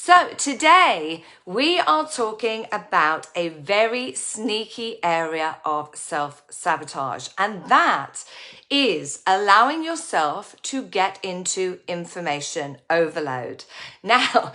So today we are talking about a very sneaky area of self-sabotage, and that is allowing yourself to get into information overload. Now,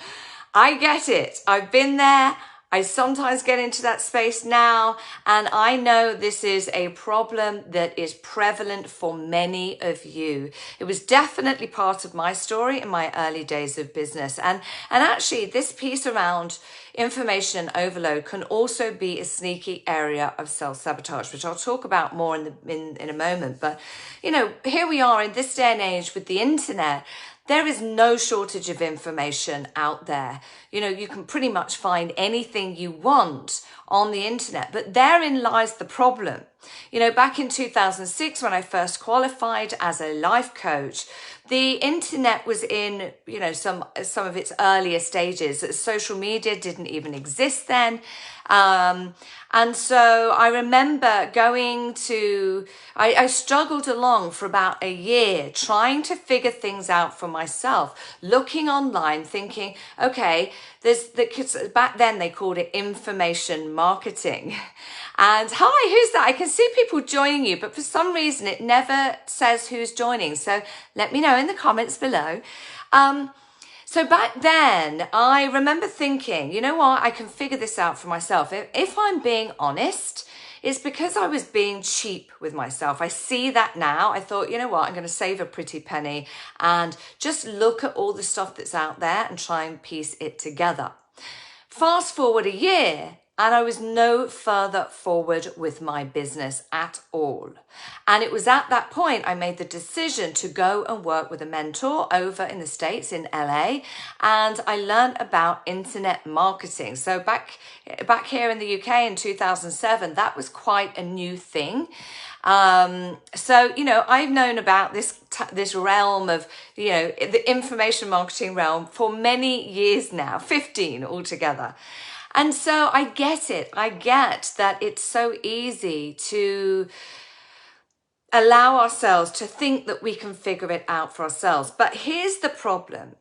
I get it. I've been there. I sometimes get into that space now, and I know this is a problem that is prevalent for many of you. It was definitely part of my story in my early days of business. And actually this piece around information overload can also be a sneaky area of self-sabotage, which I'll talk about more in a moment. But, you know, here we are in this day and age with the internet. There is no shortage of information out there. You know, you can pretty much find anything you want on the internet, but therein lies the problem. You know, back in 2006, when I first qualified as a life coach, the internet was in, you know, some of its earlier stages. Social media didn't even exist then. And so I remember I struggled along for about a year trying to figure things out for myself, looking online, thinking, okay, because back then they called it information marketing. And hi, who's that? I can see people joining you, but for some reason it never says who's joining. So let me know in the comments below. So back then, I remember thinking, you know what, I can figure this out for myself. If I'm being honest, it's because I was being cheap with myself. I see that now. I thought, you know what, I'm going to save a pretty penny and just look at all the stuff that's out there and try and piece it together. Fast forward a year, and I was no further forward with my business at all. And it was at that point I made the decision to go and work with a mentor over in the States in LA. And I learned about internet marketing. So back here in the UK in 2007, that was quite a new thing. So, you know, I've known about this realm of, you know, the information marketing realm for many years now, 15 altogether. And so I get it. I get that it's so easy to allow ourselves to think that we can figure it out for ourselves. But here's the problem.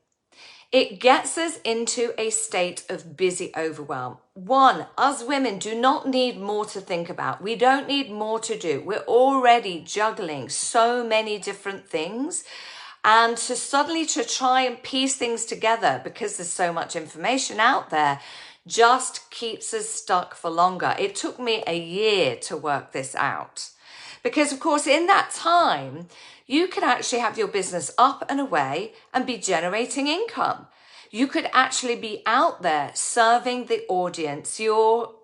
It gets us into a state of busy overwhelm. One, us women do not need more to think about. We don't need more to do. We're already juggling so many different things. And to try and piece things together because there's so much information out there just keeps us stuck for longer. It took me a year to work this out. Because of course, in that time, you could actually have your business up and away and be generating income. You could actually be out there serving the audience you're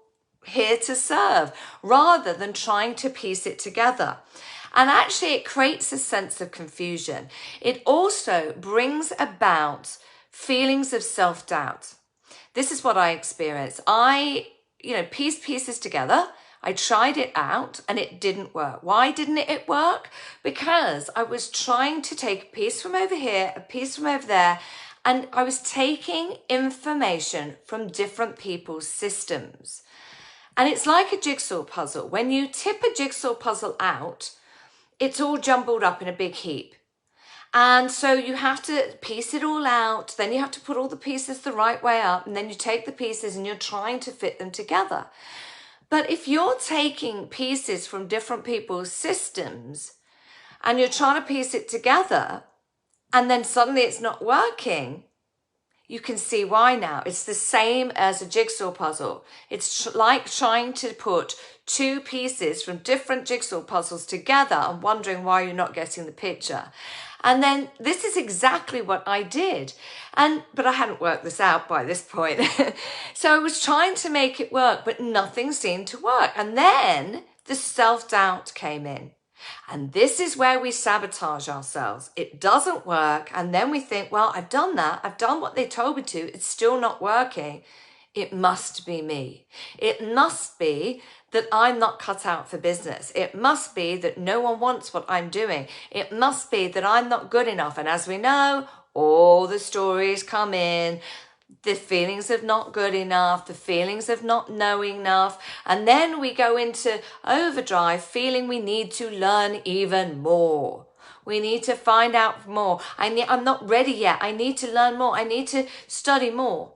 here to serve, rather than trying to piece it together. And actually, it creates a sense of confusion. It also brings about feelings of self-doubt. This is what I experienced. I, pieced pieces together. I tried it out and it didn't work. Why didn't it work? Because I was trying to take a piece from over here, a piece from over there, and I was taking information from different people's systems. And it's like a jigsaw puzzle. When you tip a jigsaw puzzle out, it's all jumbled up in a big heap. And so you have to piece it all out, then you have to put all the pieces the right way up, and then you take the pieces and you're trying to fit them together. But if you're taking pieces from different people's systems and you're trying to piece it together and then suddenly it's not working, you can see why now. It's the same as a jigsaw puzzle. It's like trying to put two pieces from different jigsaw puzzles together and wondering why you're not getting the picture. And then this is exactly what I did. But I hadn't worked this out by this point. So I was trying to make it work, but nothing seemed to work. And then the self-doubt came in. And this is where we sabotage ourselves. It doesn't work. And then we think, well, I've done that. I've done what they told me to. It's still not working. It must be me. It must be that I'm not cut out for business. It must be that no one wants what I'm doing. It must be that I'm not good enough. And as we know, all the stories come in, the feelings of not good enough, the feelings of not knowing enough. And then we go into overdrive, feeling we need to learn even more. We need to find out more. I'm not ready yet. I need to learn more. I need to study more.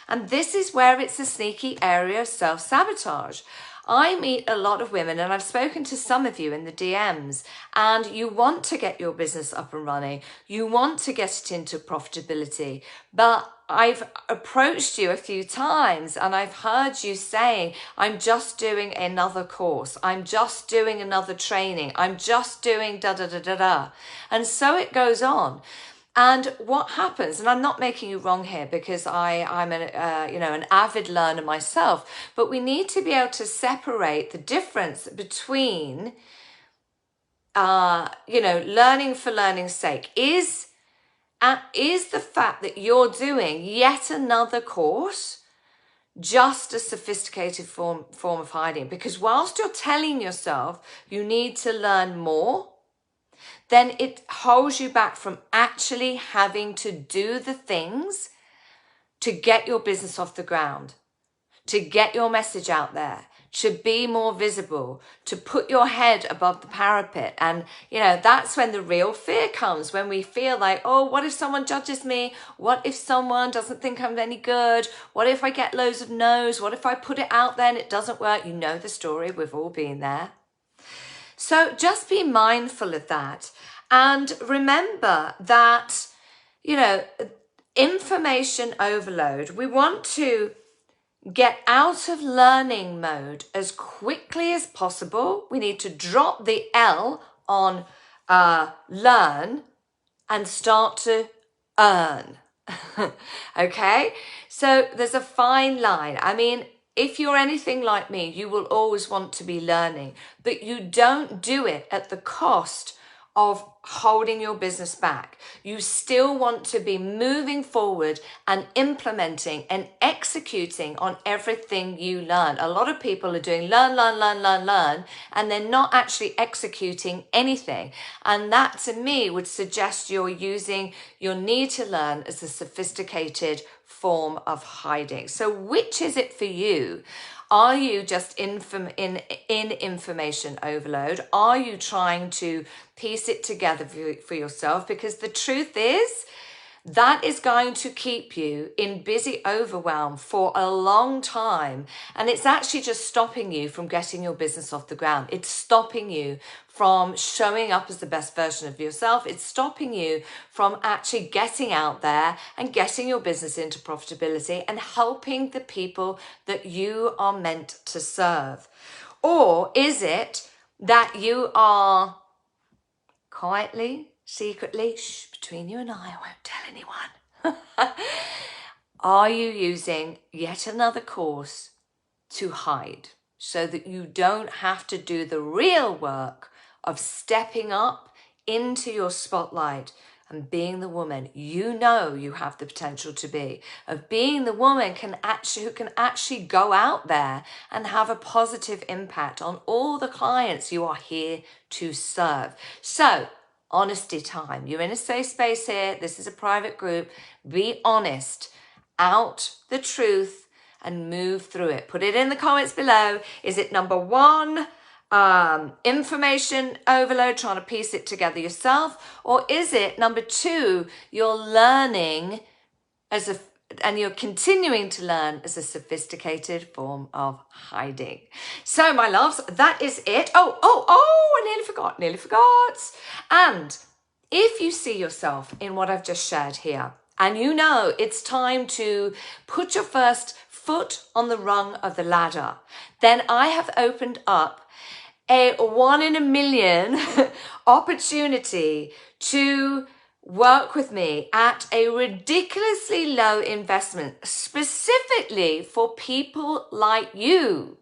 And this is where it's a sneaky area of self-sabotage. I meet a lot of women, and I've spoken to some of you in the DMs, and you want to get your business up and running. You want to get it into profitability, but I've approached you a few times and I've heard you saying, I'm just doing another course. I'm just doing another training. I'm just doing da da da da da. And so it goes on. And what happens, and I'm not making you wrong here because I'm an avid learner myself, but we need to be able to separate the difference between, learning for learning's sake. Is the fact that you're doing yet another course just a sophisticated form of hiding? Because whilst you're telling yourself you need to learn more, then it holds you back from actually having to do the things to get your business off the ground, to get your message out there, to be more visible, to put your head above the parapet. And, that's when the real fear comes, when we feel like, oh, what if someone judges me? What if someone doesn't think I'm any good? What if I get loads of no's? What if I put it out there and it doesn't work? You know the story, we've all been there. So just be mindful of that. And remember that, information overload, we want to get out of learning mode as quickly as possible. We need to drop the L on learn and start to earn. Okay? So there's a fine line. I mean, if you're anything like me, you will always want to be learning, but you don't do it at the cost of holding your business back. You still want to be moving forward and implementing and executing on everything you learn. A lot of people are doing learn, and they're not actually executing anything. And that to me would suggest you're using your need to learn as a sophisticated form of hiding. So which is it for you? Are you just in information overload? Are you trying to piece it together for yourself? Because the truth is, that is going to keep you in busy overwhelm for a long time. And it's actually just stopping you from getting your business off the ground. It's stopping you from showing up as the best version of yourself. It's stopping you from actually getting out there and getting your business into profitability and helping the people that you are meant to serve. Or is it that you are quietly, secretly, between you and I won't tell anyone. Are you using yet another course to hide so that you don't have to do the real work of stepping up into your spotlight and being the woman you know you have the potential to be, of being the woman who can actually go out there and have a positive impact on all the clients you are here to serve? So, honesty time. You're in a safe space here. This is a private group. Be honest. Out the truth and move through it. Put it in the comments below. Is it number one, information overload, trying to piece it together yourself? Or is it number two, you're learning and you're continuing to learn as a sophisticated form of hiding? So my loves, that is it. Oh, I nearly forgot. And if you see yourself in what I've just shared here, and you know it's time to put your first foot on the rung of the ladder, then I have opened up a 1 in a million opportunity to work with me at a ridiculously low investment, specifically for people like you,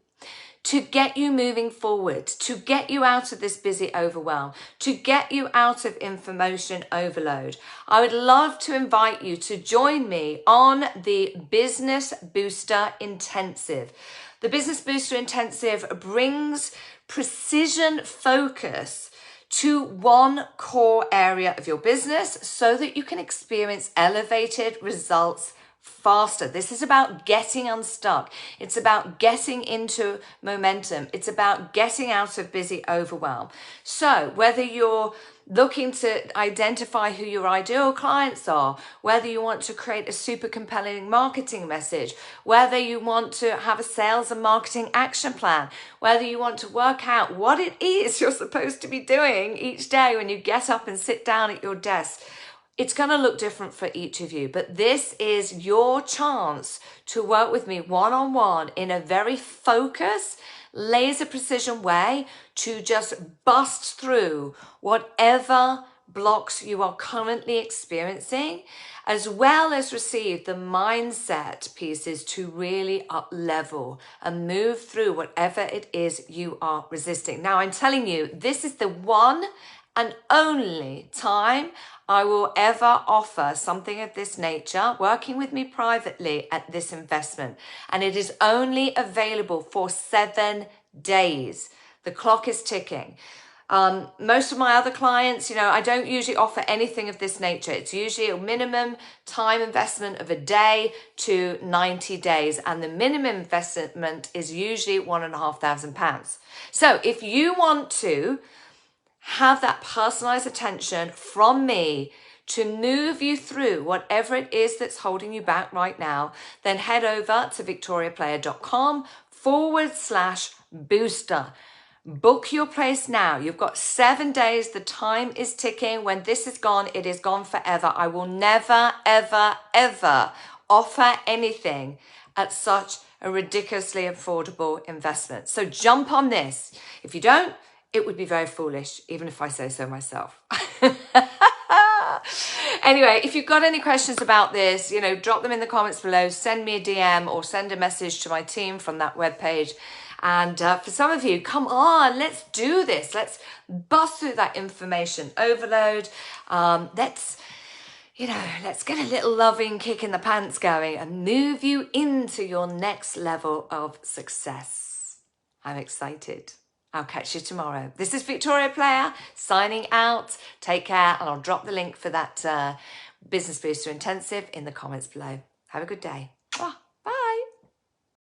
to get you moving forward, to get you out of this busy overwhelm, to get you out of information overload. I would love to invite you to join me on the Business Booster Intensive. The Business Booster Intensive brings precision focus to one core area of your business so that you can experience elevated results faster. This is about getting unstuck. It's about getting into momentum. It's about getting out of busy overwhelm. So whether you're looking to identify who your ideal clients are, whether you want to create a super compelling marketing message, whether you want to have a sales and marketing action plan, whether you want to work out what it is you're supposed to be doing each day when you get up and sit down at your desk, it's going to look different for each of you, but this is your chance to work with me one-on-one in a very focused, laser precision way to just bust through whatever blocks you are currently experiencing, as well as receive the mindset pieces to really up level and move through whatever it is you are resisting. Now, I'm telling you, this is the one and only time I will ever offer something of this nature, working with me privately at this investment. And it is only available for 7 days. The clock is ticking. Most of my other clients, I don't usually offer anything of this nature. It's usually a minimum time investment of a day to 90 days. And the minimum investment is usually £1,500. So if you want to have that personalized attention from me to move you through whatever it is that's holding you back right now, then head over to victoriaplayer.com/booster. Book your place now. You've got 7 days. The time is ticking. When this is gone, it is gone forever. I will never, ever, ever offer anything at such a ridiculously affordable investment. So jump on this. If you don't, it would be very foolish, even if I say so myself. Anyway, if you've got any questions about this, drop them in the comments below, send me a DM or send a message to my team from that webpage. And for some of you, come on, let's do this. Let's bust through that information overload. Let's get a little loving kick in the pants going and move you into your next level of success. I'm excited. I'll catch you tomorrow. This is Victoria Player signing out. Take care, and I'll drop the link for that Business Booster Intensive in the comments below. Have a good day.